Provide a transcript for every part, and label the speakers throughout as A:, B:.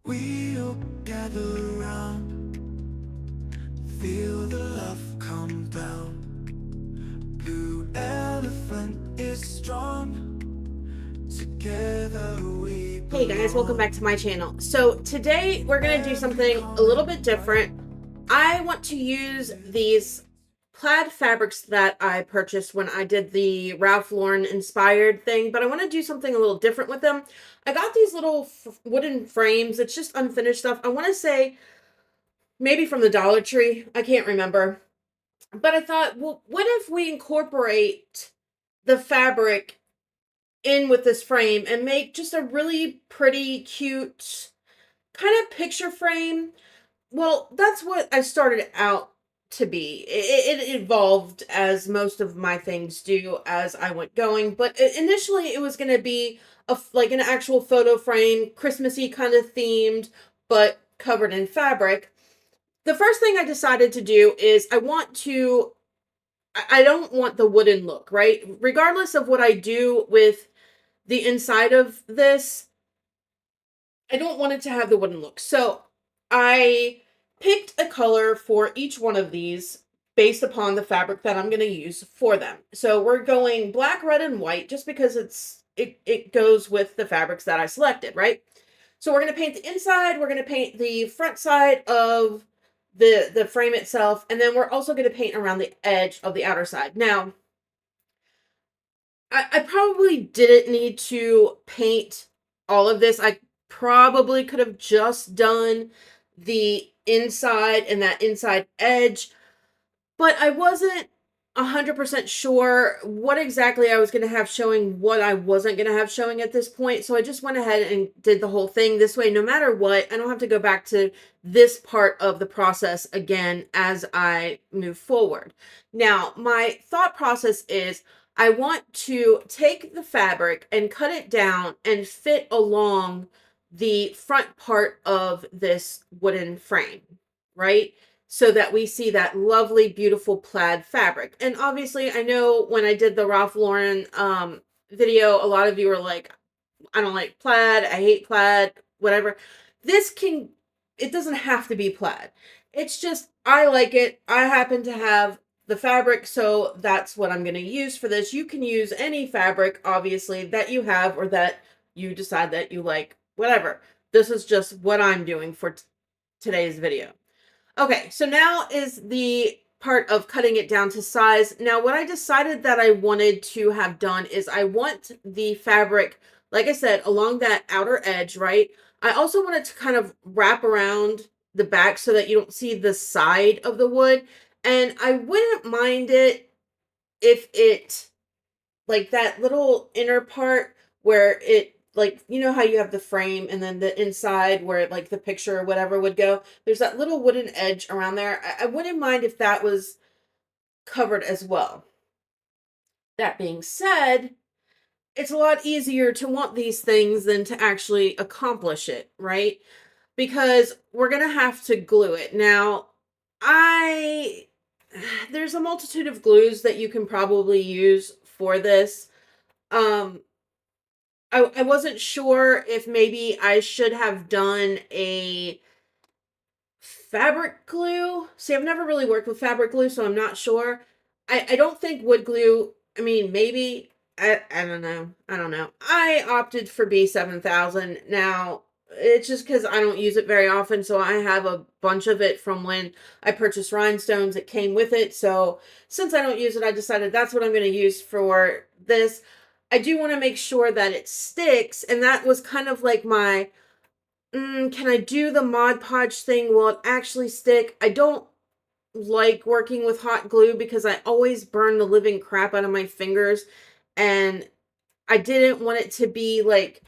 A: We'll gather around, feel the love come down. Blue elephant is strong, together we
B: Hey guys, welcome back to my channel. So today we're going to do something a little bit different. I want to use these plaid fabrics that I purchased when I did the Ralph Lauren inspired thing, but I want to do something a little different with them. I got these little wooden frames. It's just unfinished stuff. I want to say maybe from the Dollar Tree. I can't remember. But I thought, well, what if we incorporate the fabric in with this frame and make just a really pretty, cute kind of picture frame? Well, that's what I started out to be. It evolved as most of my things do as I went going, but initially it was going to be like an actual photo frame, Christmassy kind of themed, but covered in fabric. The first thing I decided to do is I don't want the wooden look, right? Regardless of what I do with the inside of this, I don't want it to have the wooden look. So I picked a color for each one of these based upon the fabric that I'm going to use for them. So we're going black, red, and white just because it goes with the fabrics that I selected, right? So we're going to paint the inside, we're going to paint the front side of the frame itself, and then we're also going to paint around the edge of the outer side. Now, I probably didn't need to paint all of this. I probably could have just done the inside and that inside edge, but I wasn't 100% sure what exactly I was going to have showing, what I wasn't going to have showing at this point. So I just went ahead and did the whole thing this way. No matter what, I don't have to go back to this part of the process again as I move forward. Now, my thought process is I want to take the fabric and cut it down and fit along the front part of this wooden frame, right? So that we see that lovely, beautiful plaid fabric. And obviously, I know when I did the Ralph Lauren video, a lot of you were like, I don't like plaid, I hate plaid, whatever. It doesn't have to be plaid. It's just, I like it. I happen to have the fabric, so that's what I'm going to use for this. You can use any fabric, obviously, that you have or that you decide that you like, whatever. This is just what I'm doing for today's video. Okay, so now is the part of cutting it down to size. Now, what I decided that I wanted to have done is I want the fabric, like I said, along that outer edge, right? I also want it to kind of wrap around the back so that you don't see the side of the wood. And I wouldn't mind it if it, like that little inner part where it, like, you know how you have the frame and then the inside where like the picture or whatever would go, there's that little wooden edge around there. I wouldn't mind if that was covered as well. That being said, it's a lot easier to want these things than to actually accomplish it, right? Because we're going to have to glue it. Now, there's a multitude of glues that you can probably use for this. I wasn't sure if maybe I should have done a fabric glue. See, I've never really worked with fabric glue, so I'm not sure. I don't think wood glue, I mean, maybe, I don't know. I don't know. I opted for B7000. Now, it's just because I don't use it very often, so I have a bunch of it from when I purchased rhinestones. It came with it, so since I don't use it, I decided that's what I'm going to use for this. I do want to make sure that it sticks, and that was kind of like my, can I do the Mod Podge thing? Will it actually stick? I don't like working with hot glue because I always burn the living crap out of my fingers, and I didn't want it to be like,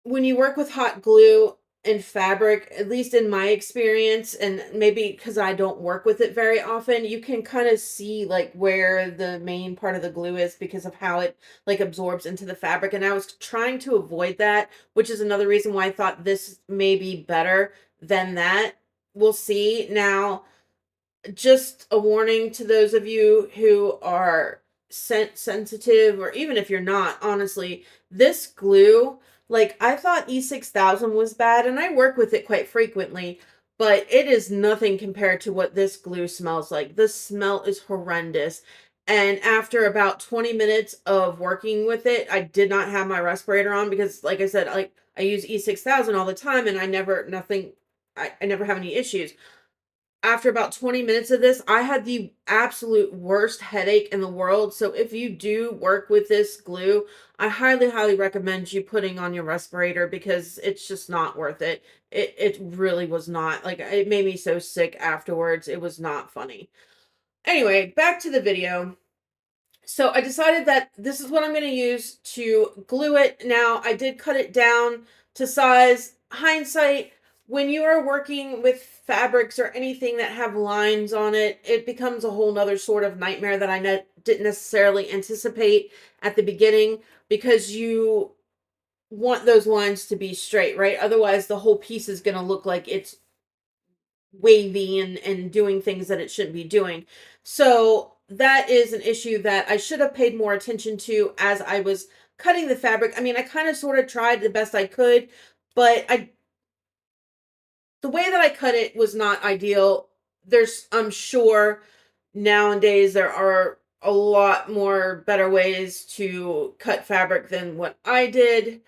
B: when you work with hot glue and fabric, at least in my experience, and maybe because I don't work with it very often, you can kind of see like where the main part of the glue is because of how it like absorbs into the fabric. And I was trying to avoid that, which is another reason why I thought this may be better than that. We'll see. Now, just a warning to those of you who are scent sensitive, or even if you're not, honestly, this glue Like, I thought E6000 was bad, and I work with it quite frequently, but it is nothing compared to what this glue smells like. The smell is horrendous. And after about 20 minutes of working with it, I did not have my respirator on because, like I said, like I use E6000 all the time, and I never have any issues. After about 20 minutes of this, I had the absolute worst headache in the world. So if you do work with this glue, I highly, highly recommend you putting on your respirator because it's just not worth it. It really was not. Like, it made me so sick afterwards. It was not funny. Anyway, back to the video. So I decided that this is what I'm going to use to glue it. Now, I did cut it down to size. Hindsight, when you are working with fabrics or anything that have lines on it, it becomes a whole nother sort of nightmare that I didn't necessarily anticipate at the beginning, because you want those lines to be straight, right? Otherwise, the whole piece is going to look like it's wavy and doing things that it shouldn't be doing. So that is an issue that I should have paid more attention to as I was cutting the fabric. I mean, I kind of sort of tried the best I could, but the way that I cut it was not ideal. I'm sure nowadays there are a lot more better ways to cut fabric than what I did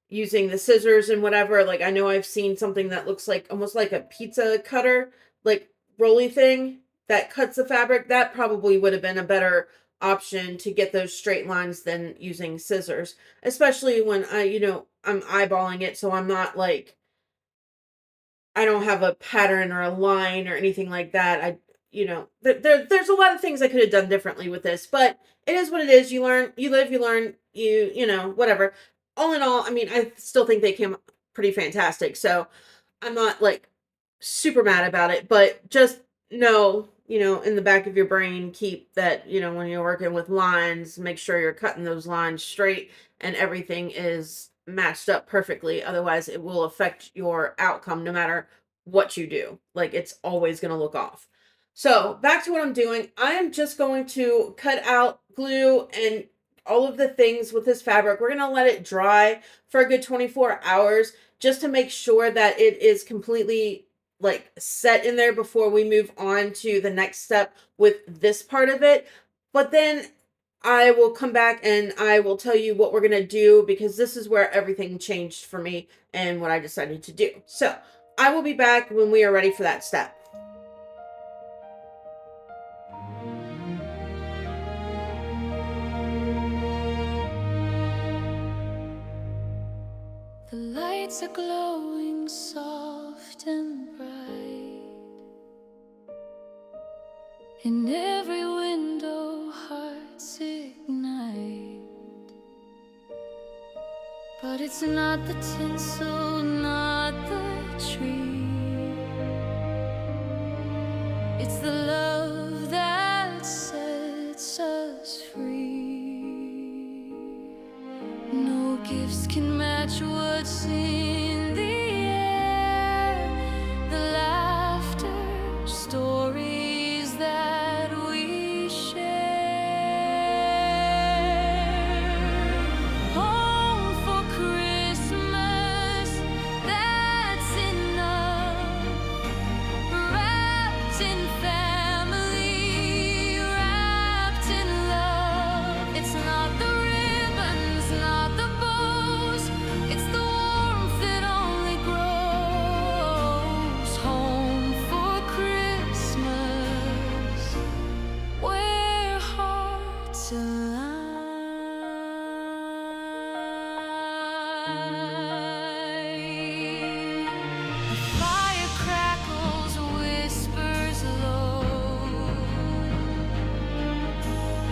B: using the scissors and whatever. Like, I know I've seen something that looks like almost like a pizza cutter, like rolly thing that cuts the fabric. That probably would have been a better option to get those straight lines than using scissors, especially when I'm eyeballing it. So I'm not like, I don't have a pattern or a line or anything like that. There's a lot of things I could have done differently with this, but it is what it is. You learn, you live, you learn, whatever. All in all, I mean, I still think they came pretty fantastic. So I'm not like super mad about it, but just know, in the back of your brain, keep that, when you're working with lines, make sure you're cutting those lines straight and everything is matched up perfectly. Otherwise, it will affect your outcome no matter what you do. Like, it's always going to look off. So back to what I'm doing. I am just going to cut out glue and all of the things with this fabric. We're going to let it dry for a good 24 hours just to make sure that it is completely like set in there before we move on to the next step with this part of it. But then I will come back and I will tell you what we're going to do, because this is where everything changed for me and what I decided to do. So I will be back when we are ready for that step.
A: The lights are glowing soft and bright. In every window hearts ignite. But it's not the tinsel, not the tree. It's the love that sets us free. No gifts can match what's in the air. The laughter, stories that we share. Home for Christmas, that's enough. Wrapped in family, wrapped in love. It's not the ribbons, not the bows. It's the warmth that only grows. Home for Christmas, where hearts align. The fire crackles, whispers low.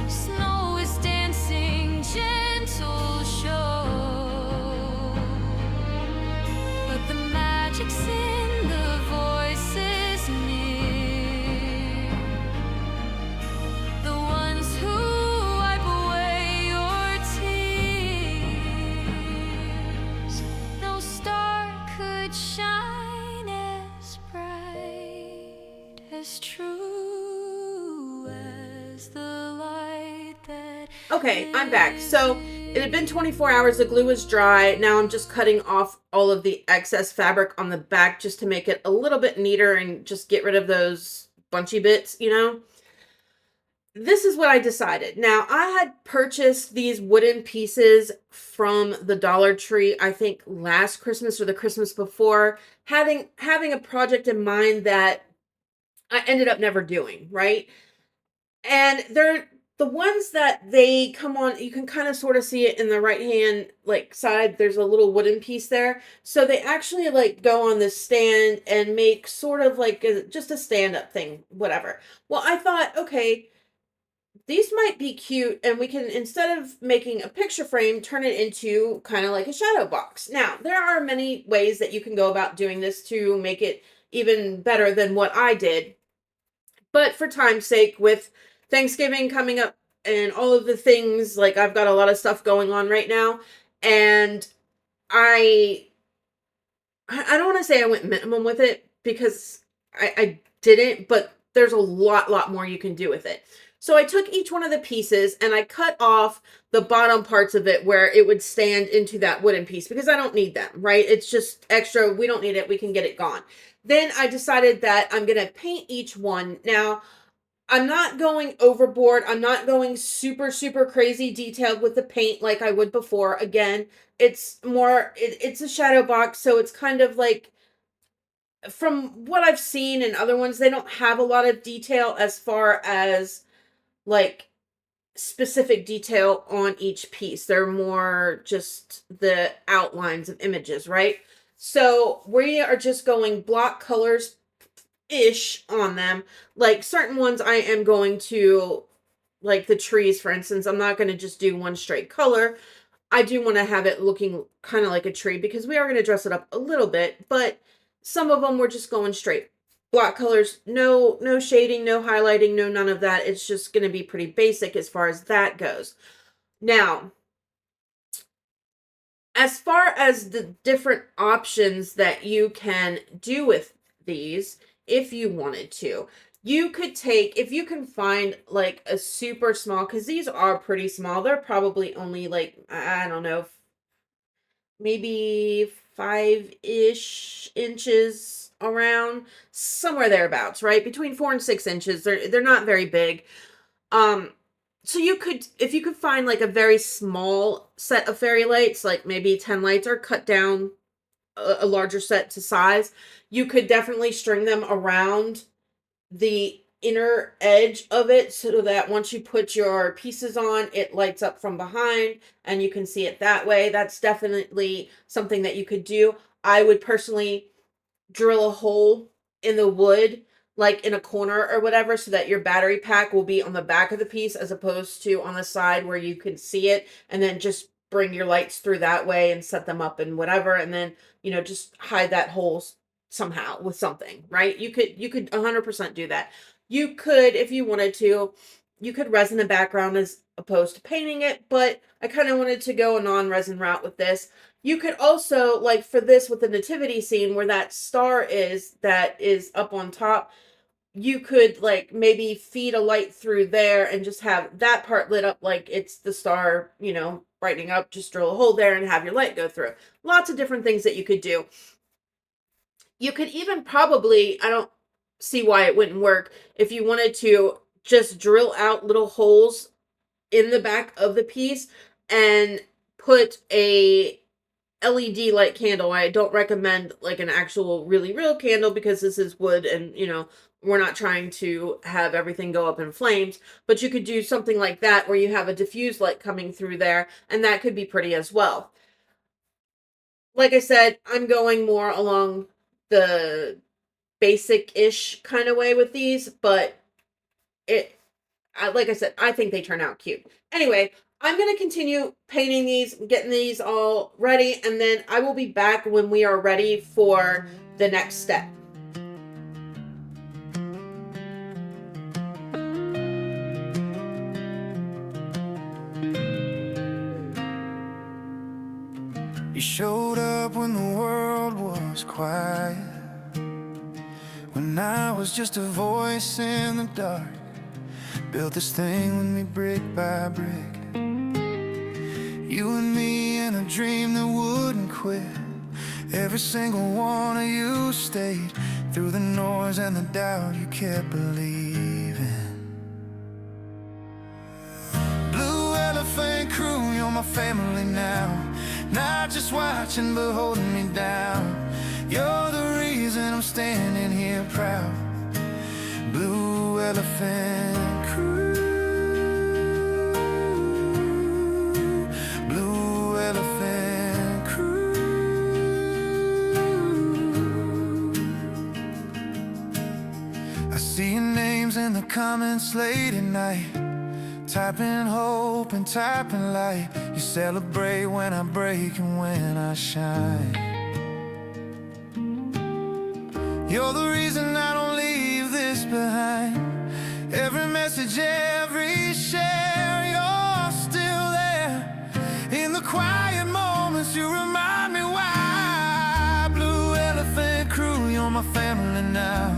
A: Snow is dancing, gentle show. But the magic's in the voices near. The ones who wipe away your tears. No star could shine as bright, as true as the light that.
B: Okay, I'm back. So It had been 24 hours, the glue was dry. Now I'm just cutting off all of the excess fabric on the back just to make it a little bit neater and just get rid of those bunchy bits, you know? This is what I decided. Now, I had purchased these wooden pieces from the Dollar Tree, I think last Christmas or the Christmas before, having a project in mind that I ended up never doing, right? And they're the ones that they come on, you can kind of sort of see it in the right hand like side, there's a little wooden piece there. So they actually like go on this stand and make sort of like just a stand-up thing, whatever. Well, I thought, okay, these might be cute, and we can, instead of making a picture frame, turn it into kind of like a shadow box. Now, there are many ways that you can go about doing this to make it even better than what I did. But for time's sake, with Thanksgiving coming up and all of the things, like I've got a lot of stuff going on right now, and I don't want to say I went minimum with it because I didn't, but there's a lot more you can do with it. So I took each one of the pieces and I cut off the bottom parts of it where it would stand into that wooden piece because I don't need them, right? It's just extra. We don't need it. We can get it gone. Then I decided that I'm going to paint each one. Now, I'm not going overboard. I'm not going super crazy detailed with the paint like I would before. Again, it's more, it's a shadow box. So it's kind of like, from what I've seen in other ones, they don't have a lot of detail as far as like specific detail on each piece. They're more just the outlines of images, right? So we are just going block colors ish on them. Like certain ones I am going to, like the trees, for instance, I'm not going to just do one straight color. I do want to have it looking kind of like a tree because we are going to dress it up a little bit, but some of them we're just going straight block colors, no shading, no highlighting, no none of that. It's just going to be pretty basic as far as that goes. Now, as far as the different options that you can do with these, if you wanted to, you could take, if you can find like a super small, because these are pretty small. They're probably only like, I don't know, maybe 5-ish inches around, somewhere thereabouts, right? Between 4 and 6 inches. They're not very big. So you could, if you could find like a very small set of fairy lights, like maybe 10 lights, or cut down a larger set to size, you could definitely string them around the inner edge of it so that once you put your pieces on, it lights up from behind and you can see it that way. That's definitely something that you could do. I would personally drill a hole in the wood, like in a corner or whatever, so that your battery pack will be on the back of the piece as opposed to on the side where you can see it, and then just bring your lights through that way and set them up and whatever, and then, you know, just hide that hole somehow with something, right? You could 100% do that. You could, if you wanted to, you could resin the background as opposed to painting it, but I kind of wanted to go a non-resin route with this. You could also, like for this with the nativity scene where that star is, that is up on top, you could like maybe feed a light through there and just have that part lit up like it's the star, you know, brightening up. Just drill a hole there and have your light go through. Lots of different things that you could do. You could even probably, I don't see why it wouldn't work, if you wanted to just drill out little holes in the back of the piece and put a LED light candle. I don't recommend like an actual really real candle because this is wood and, you know, we're not trying to have everything go up in flames, but you could do something like that where you have a diffused light coming through there, and that could be pretty as well. Like I said, I'm going more along the basic-ish kind of way with these, but like I said, I think they turn out cute. Anyway, I'm going to continue painting these, getting these all ready, and then I will be back when we are ready for the next step.
C: You showed up when the world was quiet, when I was just a voice in the dark. Built this thing with me brick by brick. You and me in a dream that wouldn't quit. Every single one of you stayed through the noise and the doubt you kept believing. Blue Elephant Crew, you're my family now. Not just watching but holding me down. You're the reason I'm standing here proud. Blue Elephant Crew, Blue Elephant Crew. I see your names in the comments late at night, typing hope and typing light. You celebrate when I break and when I shine. You're the reason I don't leave this behind. Every message, every share, you're still there. In the quiet moments you remind me why. Blue Elephant Crew, you're my family now.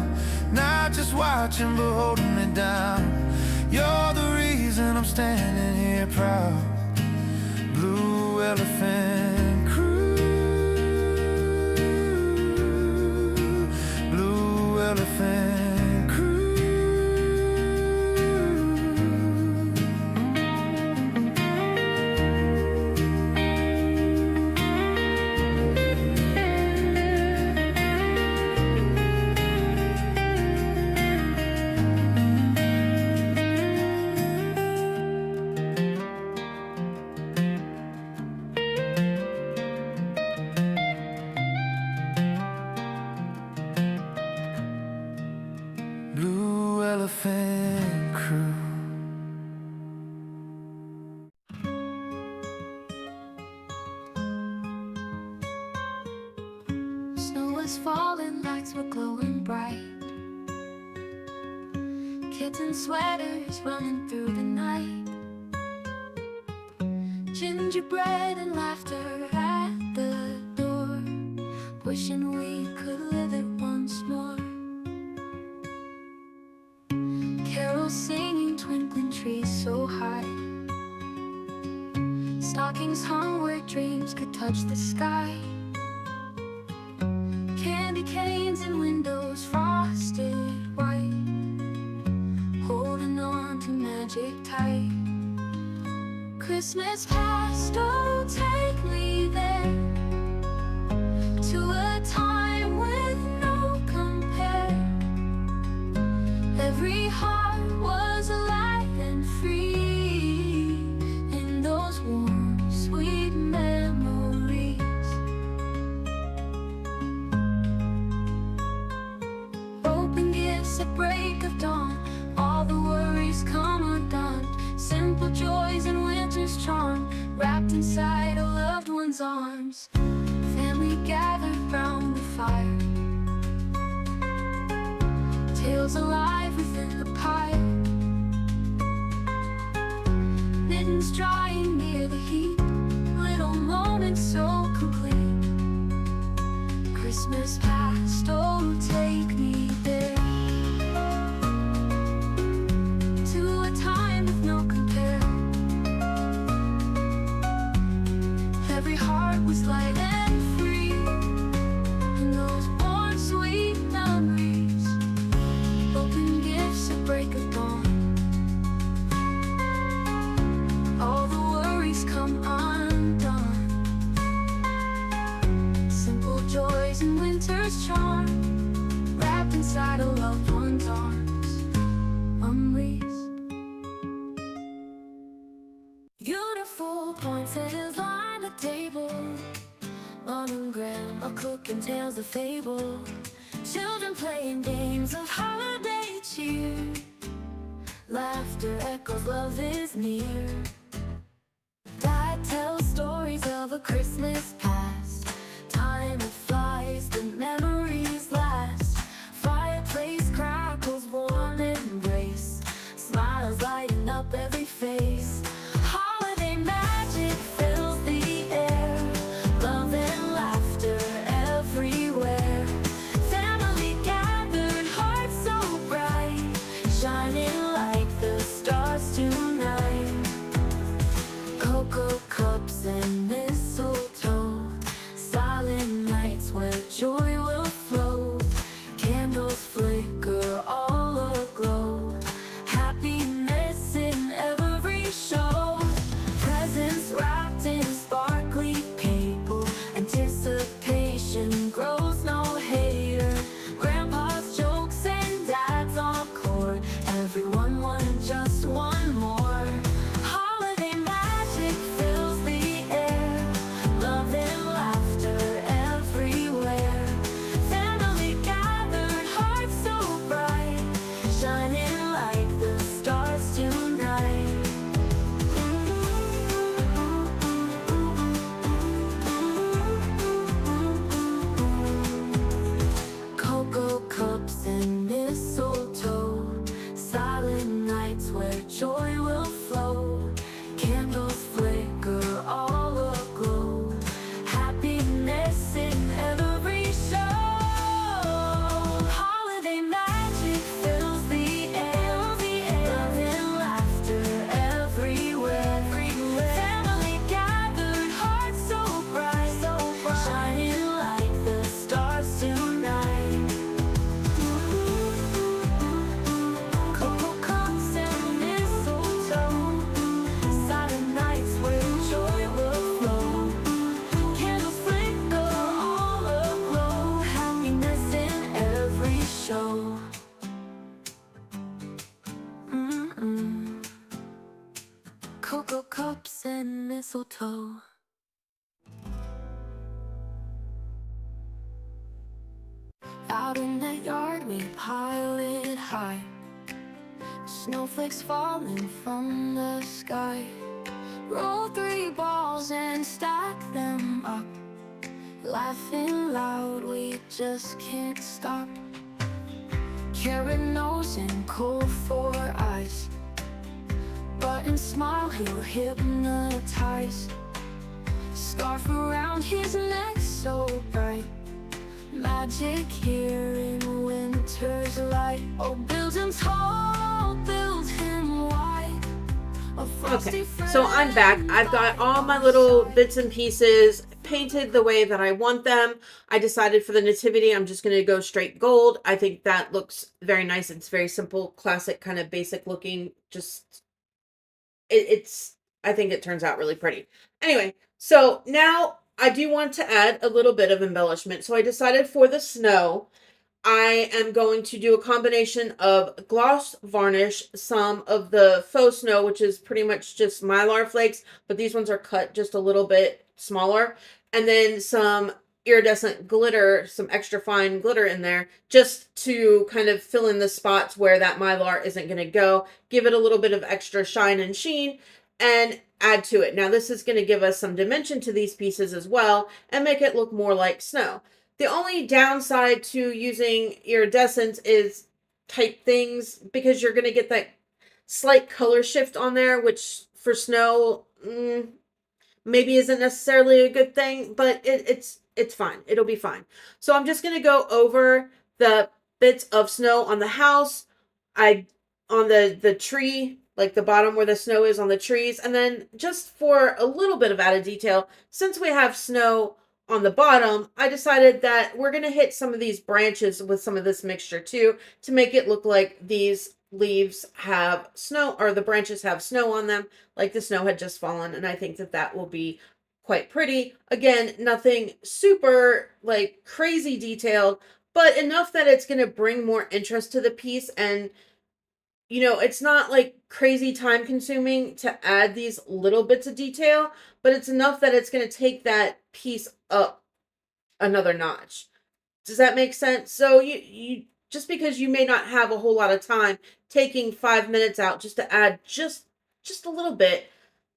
C: Not just watching but holding me down. You're the reason I'm standing here proud. Blue Elephant Crew, Blue Elephant Crew. Blue Elephant Crew.
A: Snow was falling, lights were glowing bright. Kids in sweaters running through the night. Gingerbread and laughter at the door, wishing we could live it once more. Carols singing, twinkling trees so high. Stockings hung where dreams could touch the sky. Candy canes in windows frosted white, holding on to magic tight. Christmas past, oh take me there, to a time with no compare. Every heart was alive and free in those warm, sweet memories. Open gifts at break of dawn, all the worries come undone. Simple joys in winter's charm, wrapped inside a loved one's arms. Family gathered round the fire, tales alive within the pile. Mittens drying near the heat, little moments so complete. Christmas past, oh take me there, to a time with no compare. Every heart was light and free in those warm, sweet memories. Open gifts at break of dawn, all the worries come undone. Simple joys in winter's charm, wrapped inside a loved one's arms. Memories. Beautiful poinsettias line the table, Mom and Grandma cooking tales of fable. Children playing games of holiday cheer. Laughter echoes, love is near. Dad tells stories of a Christmas past. Time it flies, the memories last. Fireplace crackles, warm embrace. Smiles lighting up every face. Holiday magic fills the air. Love and laughter everywhere. Family gathered, hearts so bright, shining like the stars tonight. Cocoa cups and raindrops and mistletoe. Out in the yard we pile it high, snowflakes falling from the sky. Roll 3 balls and stack them up, laughing loud, we just can't stop. Carrot nose and coal for eyes, button smile, he'll hypnotize. Scarf around his neck so bright, magic here in winter's light. Oh, build him tall, build him wide.
B: Okay, so I'm back. I've got all my little bits and pieces painted the way that I want them. I decided for the nativity, I'm just going to go straight gold. I think that looks very nice. It's very simple, classic, kind of basic looking. Just, I think it turns out really pretty. Anyway, so now I do want to add a little bit of embellishment. So I decided for the snow, I am going to do a combination of gloss varnish, some of the faux snow, which is pretty much just mylar flakes, but these ones are cut just a little bit smaller, and then some iridescent glitter, some extra fine glitter in there, just to kind of fill in the spots where that mylar isn't going to go, give it a little bit of extra shine and sheen, and add to it. Now this is going to give us some dimension to these pieces as well, and make it look more like snow. The only downside to using iridescence is type things, because you're going to get that slight color shift on there, which for snow maybe isn't necessarily a good thing, but it's fine. It'll be fine. So I'm just going to go over the bits of snow on the house, on the tree, like the bottom where the snow is on the trees, and then just for a little bit of added detail, since we have snow on the bottom, I decided that we're going to hit some of these branches with some of this mixture too, to make it look like these leaves have snow, or the branches have snow on them, like the snow had just fallen, and I think that that will be quite pretty. Again, nothing super like crazy detailed, but enough that it's going to bring more interest to the piece, and you know, it's not like crazy time consuming to add these little bits of detail, but it's enough that it's going to take that piece up another notch. Does that make sense? So you just because you may not have a whole lot of time, taking 5 minutes out just to add just a little bit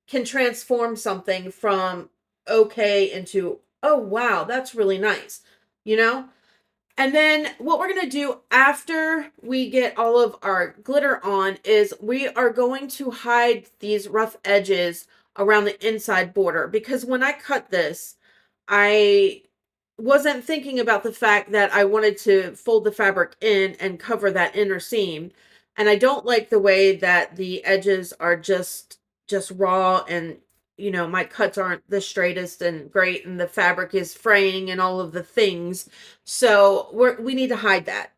B: can transform something from okay into, oh wow, that's really nice, you know? And then what we're going to do after we get all of our glitter on is we are going to hide these rough edges around the inside border, because when I cut this, I wasn't thinking about the fact that I wanted to fold the fabric in and cover that inner seam. And I don't like the way that the edges are just raw, and you know, my cuts aren't the straightest and great, and the fabric is fraying and all of the things. So we need to hide that.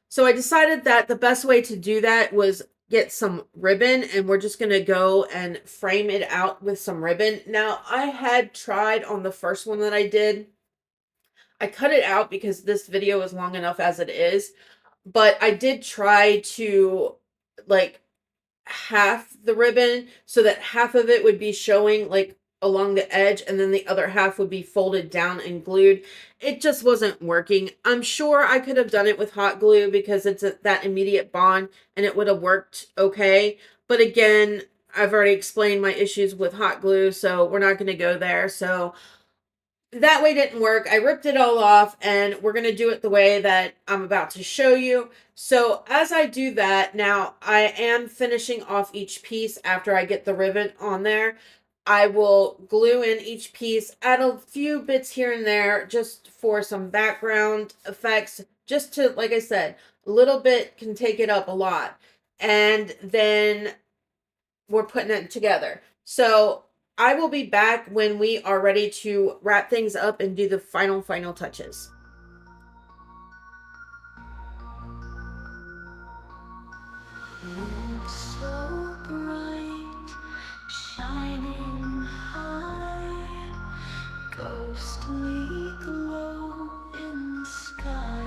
B: So I decided that the best way to do that was get some ribbon, and we're just going to go and frame it out with some ribbon. Now, I had tried on the first one that I did. I cut it out because this video is long enough as it is, but I did try to like half the ribbon so that half of it would be showing like along the edge, and then the other half would be folded down and glued. It just wasn't working. I'm sure I could have done it with hot glue because it's that immediate bond, and it would have worked okay. But again, I've already explained my issues with hot glue, so we're not going to go there. So that way didn't work. I ripped it all off, and we're going to do it the way that I'm about to show you. So as I do that, now I am finishing off each piece after I get the ribbon on there. I will glue in each piece, add a few bits here and there just for some background effects, just to, like I said, a little bit can take it up a lot. And then we're putting it together. So I will be back when we are ready to wrap things up and do the final touches.
A: So bright, shining high, ghostly glow in the sky.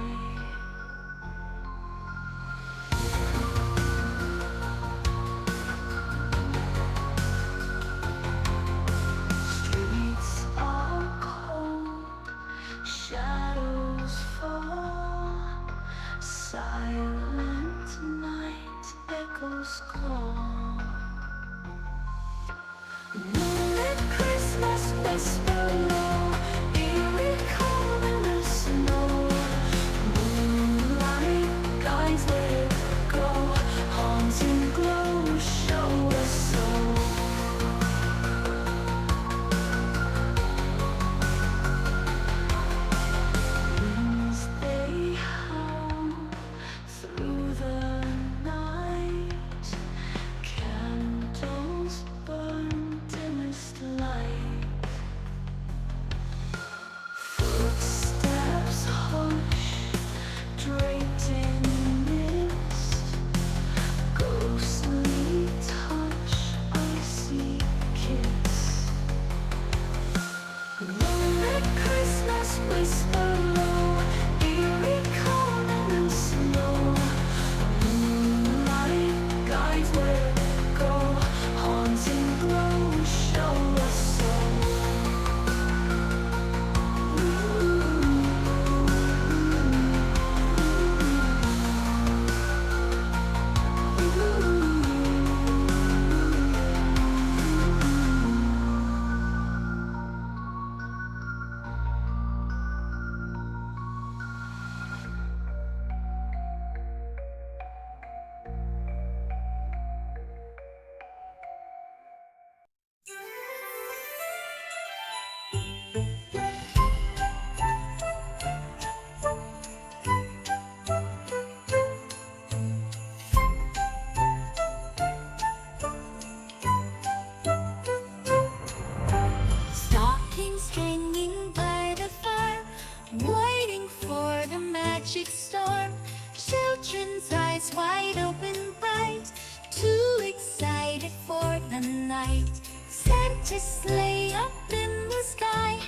A: magic storm. Children's eyes wide open bright, too excited for the night. Santa's sleigh up in the sky,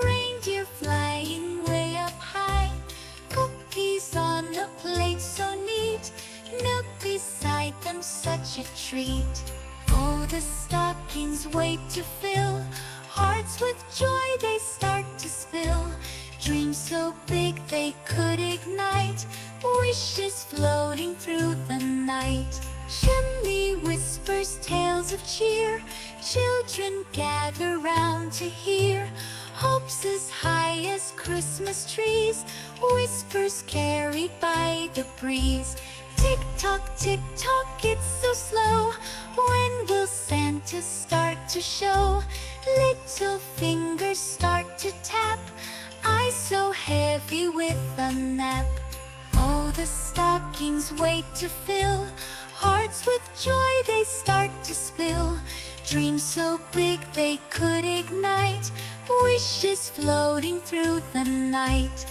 A: reindeer flying way up high. Cookies on a plate so neat, milk beside them such a treat. Oh, the stockings wait to fill, hearts with joy they start to spill. Dreams so big they could ignite, wishes floating through the night. Chimney whispers tales of cheer, children gather round to hear. Hopes as high as Christmas trees, whispers carried by the breeze. Tick tock, it's so slow. When will Santa start to show? Little fingers start to tap, eyes so heavy with a nap. Oh, the stockings wait to fill, hearts with joy they start to spill. Dreams so big they could ignite, wishes floating through the night.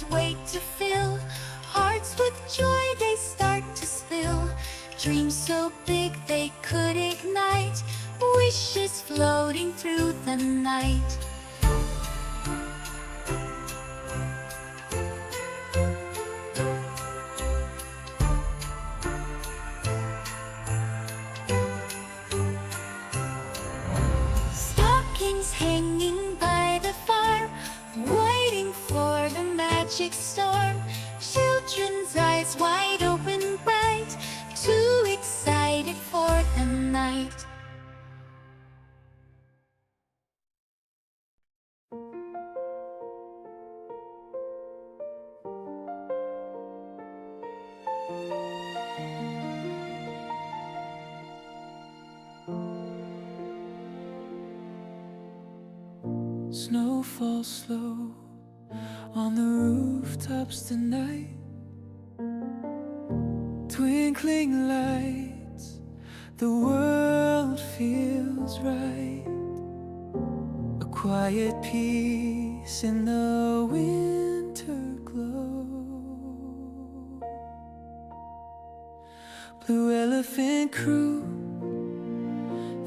A: Wait to fill, hearts with joy they start to spill. Dreams so big they could ignite, wishes floating through the night. Stockings hanging by the fire, waiting for the magic storm. Children's eyes wide open bright, too excited for the night.
C: Snow falls slow on the rooftops tonight. Twinkling lights, the world feels right. A quiet peace in the winter glow. Blue Elephant Crew,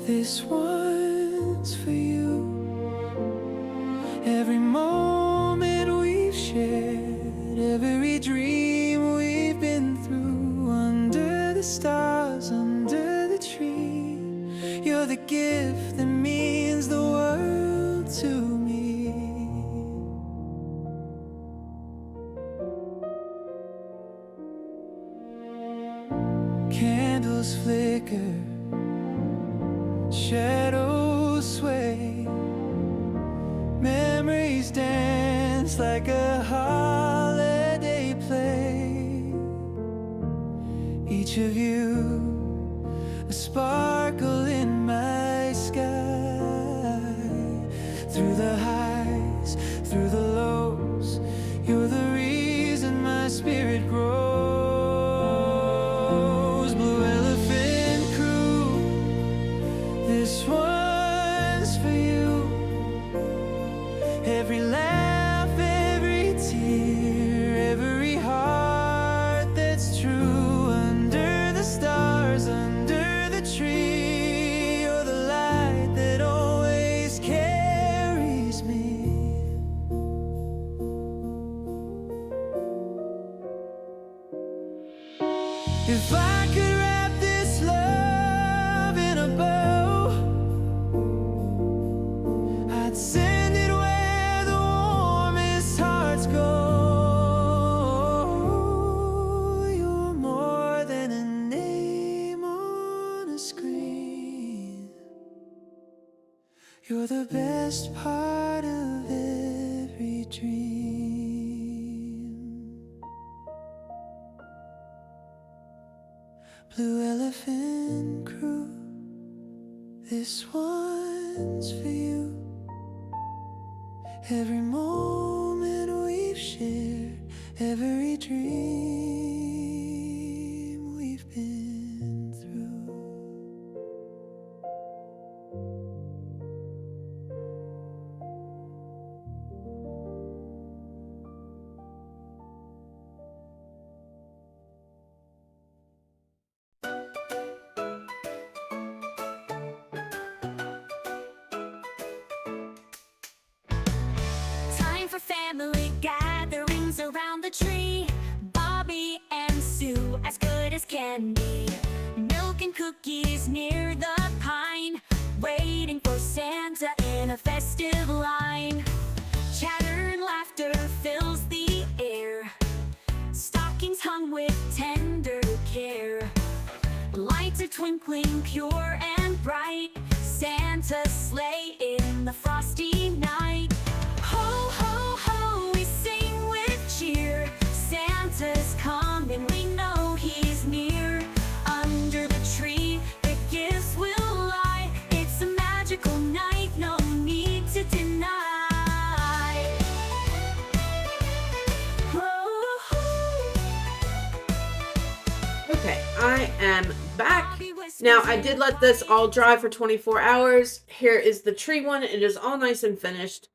C: this one's for you. Every moment we've shared, every dream we've been through. Under the stars, under the tree, you're the gift that means the world to me. Candles flicker, shadows sway, memories dance like a holiday play. Each of you, a sparkle in my sky. Through the highs, through the lows, you're the reason my spirit grows. Blue Elephant Crew, this one's for you. Every laugh, every tear, every heart that's true. Under the stars, under the tree, You're the best part of every dream. Blue Elephant Crew, this one's for you. Every moment we've shared, every dream we've been through.
A: Time for family gatherings around the tree. Bobby and Sue, as good as can be. Milk and cookies near the pine, waiting for Santa in a festive line. Chatter and laughter fills the air, stockings hung with tender care. Lights are twinkling pure and bright, Santa's sleigh in the frosty night. Ho, ho, ho, we sing with cheer. Santa's coming, we know he's near. Under the tree, the gifts will lie. It's a magical night, no need to deny.
B: Okay, I am back. Now, I did let this all dry for 24 hours. Here is the tree one. It is all nice and finished.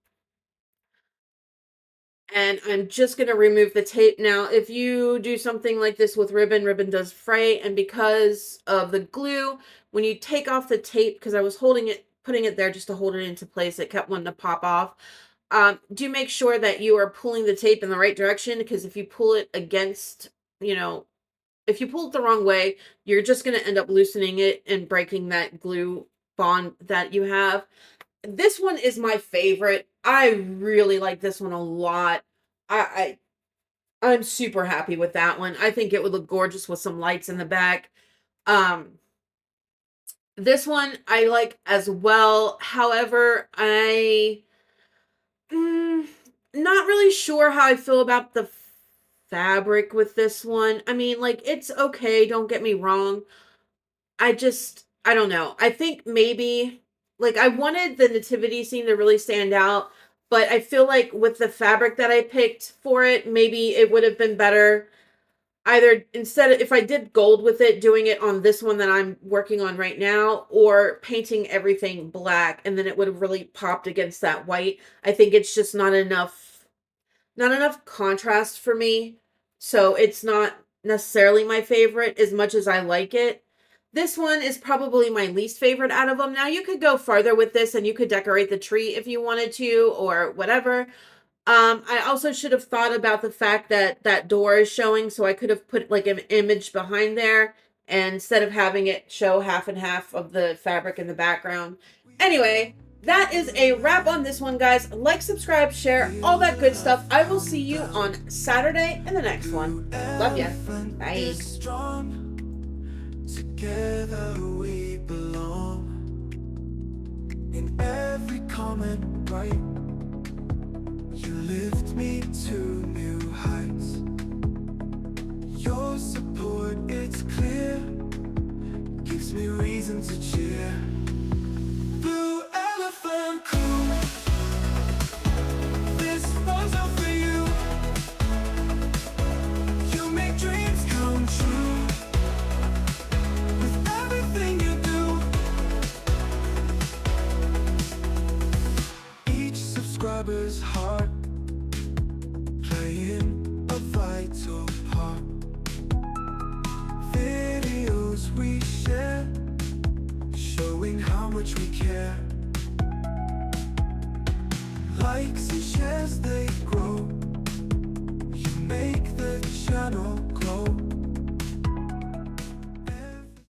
B: And I'm just going to remove the tape. Now, if you do something like this with ribbon, ribbon does fray. And because of the glue, when you take off the tape, because I was holding it, putting it there just to hold it into place, it kept wanting to pop off. Do make sure that you are pulling the tape in the right direction, because if you pull it against, if you pull it the wrong way, you're just going to end up loosening it and breaking that glue bond that you have. This one is my favorite. I really like this one a lot. I'm super happy with that one. I think it would look gorgeous with some lights in the back. This one I like as well. However, not really sure how I feel about the fabric with this one. I mean, like, it's okay, don't get me wrong. I don't know. I think maybe, like, I wanted the nativity scene to really stand out, but I feel like with the fabric that I picked for it, maybe it would have been better either instead of, if I did gold with it, doing it on this one that I'm working on right now, or painting everything black, and then it would have really popped against that white. I think it's just not enough contrast for me, so it's not necessarily my favorite as much as I like it. This one is probably my least favorite out of them. Now, you could go farther with this and you could decorate the tree if you wanted to, or whatever. I also should have thought about the fact that that door is showing, so I could have put like an image behind there, and instead of having it show half and half of the fabric in the background. Anyway, that is a wrap on this one, guys. Like, subscribe, share, all that good stuff. I will see you on Saturday in the next one. Love ya. Bye.
C: Together we belong. In every comment right, you lift me to new heights. Your support, it's clear, gives me reason to cheer. Blue Elephant Crew, this one's all for you. You make dreams come true with everything you do. Each subscriber's heart playing a vital